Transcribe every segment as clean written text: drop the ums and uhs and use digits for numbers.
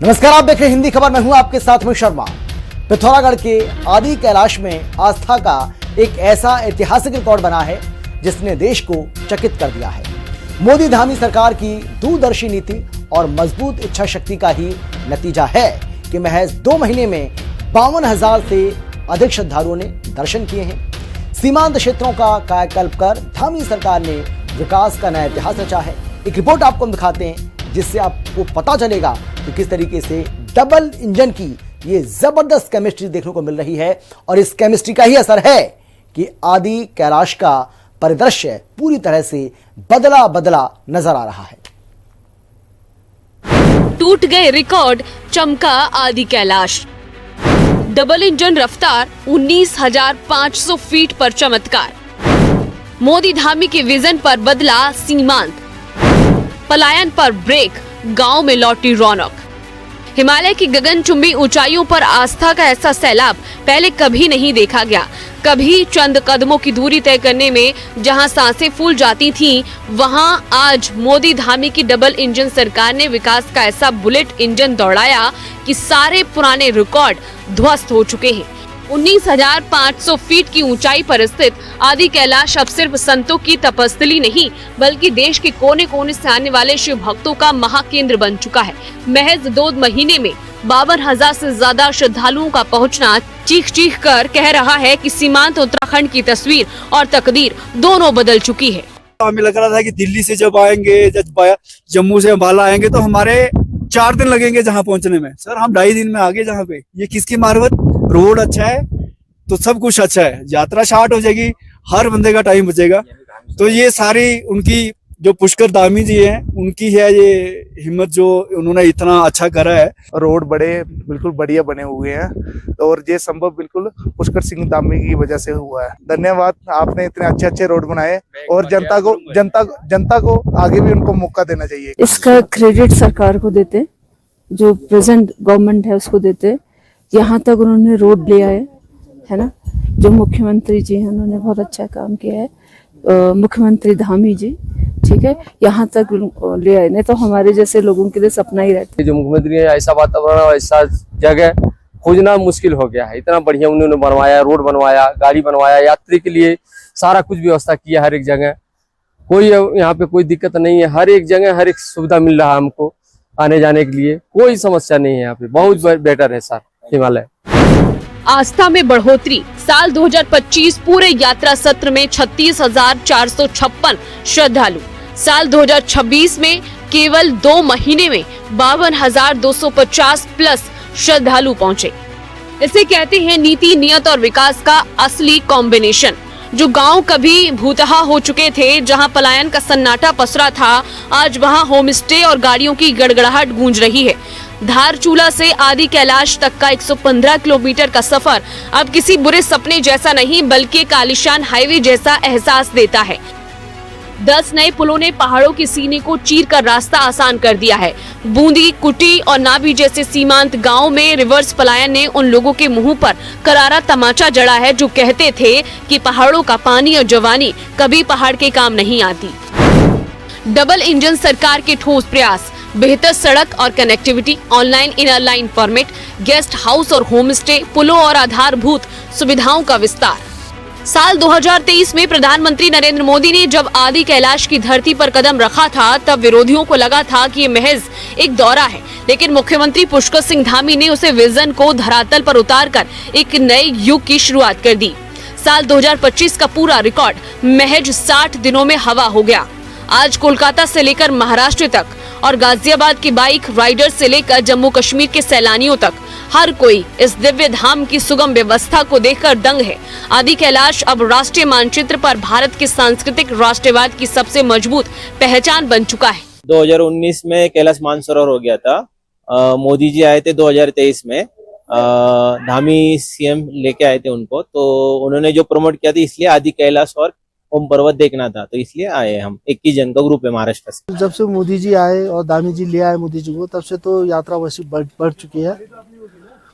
नमस्कार, आप देख रहे हैं हिंदी खबर। मैं हूं आपके साथ में शर्मा। पिथौरागढ़ के आदि कैलाश में आस्था का एक ऐसा ऐतिहासिक रिकॉर्ड बना है जिसने देश को चकित कर दिया है। मोदी धामी सरकार की दूरदर्शी नीति और मजबूत इच्छा शक्ति का ही नतीजा है कि महज 2 महीने में 52,000 से अधिक श्रद्धालुओं ने दर्शन किए हैं। सीमांत क्षेत्रों का कायाकल्प कर धामी सरकार ने विकास का नया इतिहास रचा है। एक रिपोर्ट आपको हम दिखाते हैं जिससे आपको पता चलेगा कि किस तरीके से डबल इंजन की ये जबरदस्त केमिस्ट्री देखने को मिल रही है। और इस केमिस्ट्री का ही असर है कि आदि कैलाश का परिदृश्य पूरी तरह से बदला बदला नजर आ रहा है। टूट गए रिकॉर्ड, चमका आदि कैलाश। डबल इंजन रफ्तार, 19,500 फीट पर चमत्कार। मोदी धामी के विजन पर बदला सीमांत। पलायन पर ब्रेक, गांव में लौटी रौनक। हिमालय की गगनचुंबी ऊंचाइयों पर आस्था का ऐसा सैलाब पहले कभी नहीं देखा गया। कभी चंद कदमों की दूरी तय करने में जहां सांसें फूल जाती थीं, वहां आज मोदी धामी की डबल इंजन सरकार ने विकास का ऐसा बुलेट इंजन दौड़ाया कि सारे पुराने रिकॉर्ड ध्वस्त हो चुके हैं। 19,500 फीट की ऊंचाई पर स्थित आदि कैलाश अब सिर्फ संतों की तपस्थली नहीं, बल्कि देश के कोने कोने से आने वाले शिव भक्तों का महाकेंद्र बन चुका है। महज 2 महीने में 52,000 से ज्यादा श्रद्धालुओं का पहुंचना चीख चीख कर कह रहा है कि सीमांत उत्तराखंड की तस्वीर और तकदीर दोनों बदल चुकी है। हमें लग रहा था कि दिल्ली से जब आएंगे, जम्मू से अम्बाला आएंगे तो हमारे 4 दिन लगेंगे जहाँ पहुंचने में। सर हम 2.5 दिन में आ गए जहाँ पे। ये किसकी मार्फत? रोड अच्छा है तो सब कुछ अच्छा है, यात्रा शार्ट हो जाएगी, हर बंदे का टाइम बचेगा। तो ये सारी उनकी जो पुष्कर धामी जी हैं उनकी है ये हिम्मत, जो उन्होंने इतना अच्छा करा है। रोड बड़े बिल्कुल बढ़िया बने हुए हैं और ये संभव बिल्कुल पुष्कर सिंह धामी की वजह से हुआ है। धन्यवाद, आपने इतने अच्छे अच्छे रोड बनाए और जनता को आगे भी उनको मौका देना चाहिए। इसका क्रेडिट सरकार को देते, जो प्रेजेंट गवर्नमेंट है उसको देते। यहाँ तक उन्होंने रोड ले आए, है ना। जो मुख्यमंत्री जी हैं उन्होंने बहुत अच्छा काम किया है। मुख्यमंत्री धामी जी, ठीक है, यहाँ तक ले आए। नहीं तो हमारे जैसे लोगों के लिए सपना ही रहता है। जो मुख्यमंत्री है, ऐसा वातावरण, ऐसा जगह खोजना मुश्किल हो गया है। इतना बढ़िया उन्होंने बनवाया, रोड बनवाया, गाड़ी बनवाया, यात्री के लिए सारा कुछ व्यवस्था किया। हर एक जगह कोई यहाँ पे कोई दिक्कत नहीं है। हर एक जगह हर एक सुविधा मिल रहा है हमको आने जाने के लिए, कोई समस्या नहीं है। यहाँ पे बहुत बेटर है सर हिमालय। आस्था में बढ़ोतरी। साल 2025 पूरे यात्रा सत्र में 36,456 श्रद्धालु। साल 2026 में केवल 2 महीने में 52,250 प्लस श्रद्धालु पहुंचे। इसे कहते हैं नीति, नियत और विकास का असली कॉम्बिनेशन। जो गांव कभी भूतहा हो चुके थे, जहां पलायन का सन्नाटा पसरा था, आज वहां होम स्टे और गाड़ियों की गड़गड़ाहट गूंज रही है। धारचूला से आदि कैलाश तक का 115 किलोमीटर का सफर अब किसी बुरे सपने जैसा नहीं, बल्कि एक आलीशान हाईवे जैसा एहसास देता है। 10 नए पुलों ने पहाड़ों के सीने को चीर कर रास्ता आसान कर दिया है। बूंदी, कुटी और नाभी जैसे सीमांत गांव में रिवर्स पलायन ने उन लोगों के मुंह पर करारा तमाचा जड़ा है जो कहते थे कि पहाड़ों का पानी और जवानी कभी पहाड़ के काम नहीं आती। डबल इंजन सरकार के ठोस प्रयास, बेहतर सड़क और connectivity, online inner line permit, guest house और होम स्टे, पुलों और आधारभूत सुविधाओं का विस्तार। साल 2023 में प्रधानमंत्री नरेंद्र मोदी ने जब आदि कैलाश की धरती पर कदम रखा था, तब विरोधियों को लगा था कि ये महज एक दौरा है। लेकिन मुख्यमंत्री पुष्कर सिंह धामी ने उसे विजन को धरातल पर उतारकर एक नए युग की शुरुआत कर दी। साल 2025 का पूरा रिकॉर्ड महज 60 दिनों में हवा हो गया। आज कोलकाता से लेकर महाराष्ट्र तक और गाजियाबाद की बाइक राइडर से लेकर जम्मू कश्मीर के सैलानियों तक हर कोई इस दिव्य धाम की सुगम व्यवस्था को देखकर दंग है। आदि कैलाश अब राष्ट्रीय मानचित्र पर भारत के सांस्कृतिक राष्ट्रवाद की सबसे मजबूत पहचान बन चुका है। 2019 में कैलाश मानसरोवर हो गया था। मोदी जी आए थे 2023 में। धामी सीएम लेके आए थे उनको, तो उन्होंने जो प्रमोट किया था, इसलिए आदि कैलाश और ओम पर्वत देखना था, तो इसलिए आए हम। 21 जन का ग्रुप है महाराष्ट्र से। जब से मोदी जी आए और धामी जी ले आए मोदी जी को, तब से तो यात्रा वैसी बढ़ चुकी है।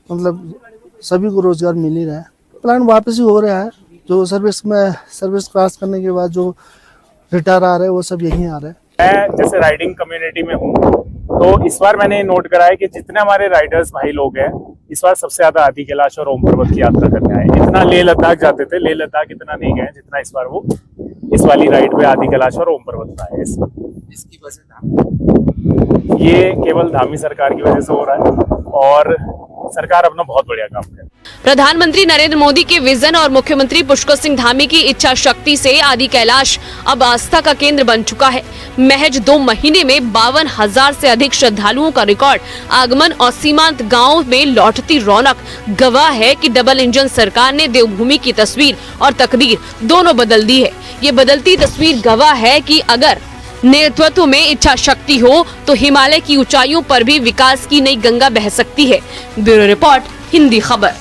मतलब सभी को रोजगार मिल ही रहा है। प्लान वापस ही हो रहा है। जो सर्विस पास करने के बाद जो रिटायर आ रहे हैं वो सब यहीं आ रहे हैं। मैं जैसे राइडिंग कम्युनिटी में हूँ तो इस बार मैंने नोट करा है कि जितने हमारे राइडर्स भाई लोग हैं इस बार सबसे ज्यादा आदि कैलाश और ओम पर्वत की यात्रा करने आए। इतना लेह लद्दाख जाते थे, लेह लद्दाख इतना नहीं गए जितना इस बार वो इस वाली राइड पे आदि कैलाश और ओम पर्वत पे आए। इसकी वजह ये केवल धामी सरकार की वजह से हो रहा है और सरकार अपना बहुत बढ़िया काम कर रही है। प्रधानमंत्री नरेंद्र मोदी के विजन और मुख्यमंत्री पुष्कर सिंह धामी की इच्छा शक्ति से आदि कैलाश अब आस्था का केंद्र बन चुका है। महज 2 महीने में 52,000 से अधिक श्रद्धालुओं का रिकॉर्ड आगमन और सीमांत गांवों में लौटती रौनक गवाह है कि डबल इंजन सरकार ने देवभूमि की तस्वीर और तकदीर दोनों बदल दी है। ये बदलती तस्वीर गवाह है कि अगर नेतृत्व में इच्छा शक्ति हो तो हिमालय की ऊंचाइयों पर भी विकास की नई गंगा बह सकती है। ब्यूरो रिपोर्ट, हिंदी खबर।